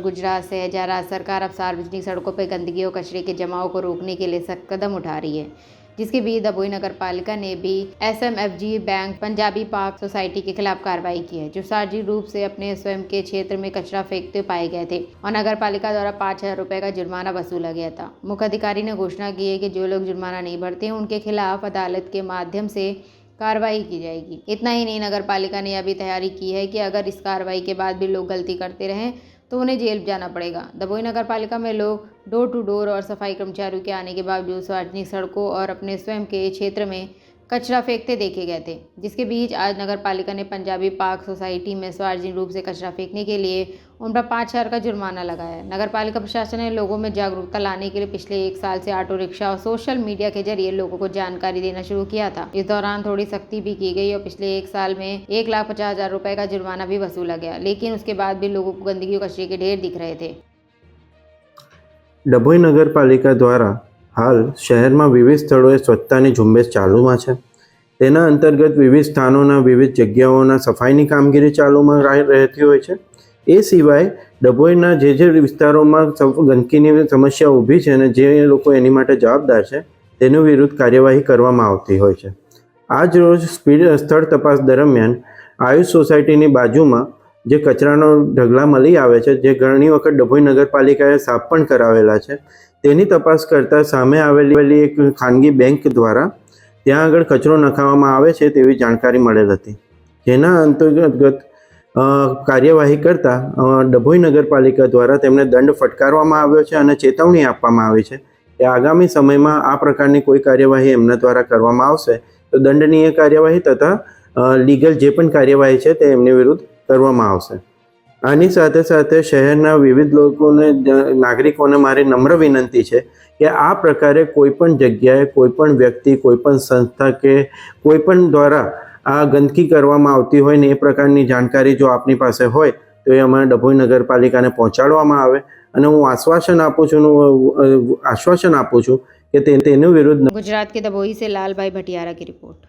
गुजरात शहर राज्य सरकार अब सार्वजनिक सड़कों पर गंदगी और कचरे के जमाव को रोकने के लिए सख्त कदम उठा रही है, जिसके बीच दभोई नगर पालिका ने भी SMFG bank Punjabi park society के खिलाफ कार्रवाई की है, जो सार्वजनिक रूप से अपने स्वयं के क्षेत्र में कचरा फेंकते पाए गए थे और नगर पालिका द्वारा 5,000 रुपए का जुर्माना वसूला गया था। मुख्य अधिकारी ने घोषणा की है कि जो लोग जुर्माना नहीं भरते हैं उनके खिलाफ अदालत के माध्यम से कार्रवाई की जाएगी। इतना ही नहीं, नगर पालिका ने यह भी तैयारी की है कि अगर इस कार्रवाई के बाद भी लोग गलती करते रहें तो उन्हें जेल जाना पड़ेगा। दभोई नगर पालिका में लोग डोर टू डोर और सफाई कर्मचारियों के आने के बावजूद सार्वजनिक सड़कों और अपने स्वयं के क्षेत्र में कचरा फेंकते देखे गए थे, जिसके बीच आज नगर पालिका ने पंजाबी पार्क सोसाइटी में सार्वजनिक रूप से कचरा फेंकने के लिए उन पर 5,000 का जुर्माना लगाया है। नगर पालिका प्रशासन ने लोगों में जागरूकता लाने के लिए पिछले 1 साल से ऑटो रिक्शा और सोशल मीडिया के जरिए लोगों को जानकारी देना शुरू किया था। इस दौरान थोड़ी सख्ती भी की गई और पिछले 1 साल में 1,50,000 रुपए का जुर्माना भी वसूला गया, लेकिन उसके बाद भी लोगों को गंदगी और कचरे के ढेर दिख रहे थे। ડભોઈ નગરપાલિકા દ્વારા હાલ શહેરમાં વિવિધ સ્થળોએ સ્વચ્છતાની ઝુંબેશ ચાલુમાં છે। તેના અંતર્ગત વિવિધ સ્થાનોના વિવિધ જગ્યાઓના સફાઈની કામગીરી ચાલુમાં રહેતી હોય છે। એ સિવાય ડભોઈના જે વિસ્તારોમાં ગંદકીની સમસ્યા ઊભી છે અને જે લોકો એની માટે જવાબદાર છે તેની વિરુદ્ધ કાર્યવાહી કરવામાં આવતી હોય છે। આજ રોજ સ્થળ તપાસ દરમિયાન આયુષ સોસાયટીની બાજુમાં જે કચરાનો ઢગલા મળી આવે છે, જે ઘણી વખત ડભોઈ નગરપાલિકાએ સાફ પણ કરાવેલા છે, તેની તપાસ કરતાં સામે આવેલી એક ખાનગી બેંક દ્વારા ત્યાં આગળ કચરો નખાવવામાં આવે છે તેવી જાણકારી મળેલ હતી, જેના અંતર્ગત કાર્યવાહી કરતાં ડભોઈ નગરપાલિકા દ્વારા તેમને દંડ ફટકારવામાં આવ્યો છે અને ચેતવણી આપવામાં આવી છે કે આગામી સમયમાં આ પ્રકારની કોઈ કાર્યવાહી એમના દ્વારા કરવામાં આવશે તો દંડનીય કાર્યવાહી તથા લીગલ જે પણ કાર્યવાહી છે તે એમની વિરુદ્ધ કરવામાં આવશે। આની સાથે સાથે શહેરના વિવિધ લોકોને નાગરિકોને મારી નમ્ર વિનંતી છે કે આ પ્રકારે કોઈપણ જગ્યાએ કોઈપણ વ્યક્તિ કોઈપણ સંસ્થા કે કોઈપણ દ્વારા આ ગંદકી કરવામાં આવતી હોય ને એ પ્રકારની જાણકારી જો આપની પાસે હોય તો એ અમારા ડભોઈ નગરપાલિકાને પહોંચાડવામાં આવે અને હું આશ્વાસન આપું છું કે તેની વિરુદ્ધ। गुजरात के दभोई से लालभाई भटियारा की रिपोर्ट।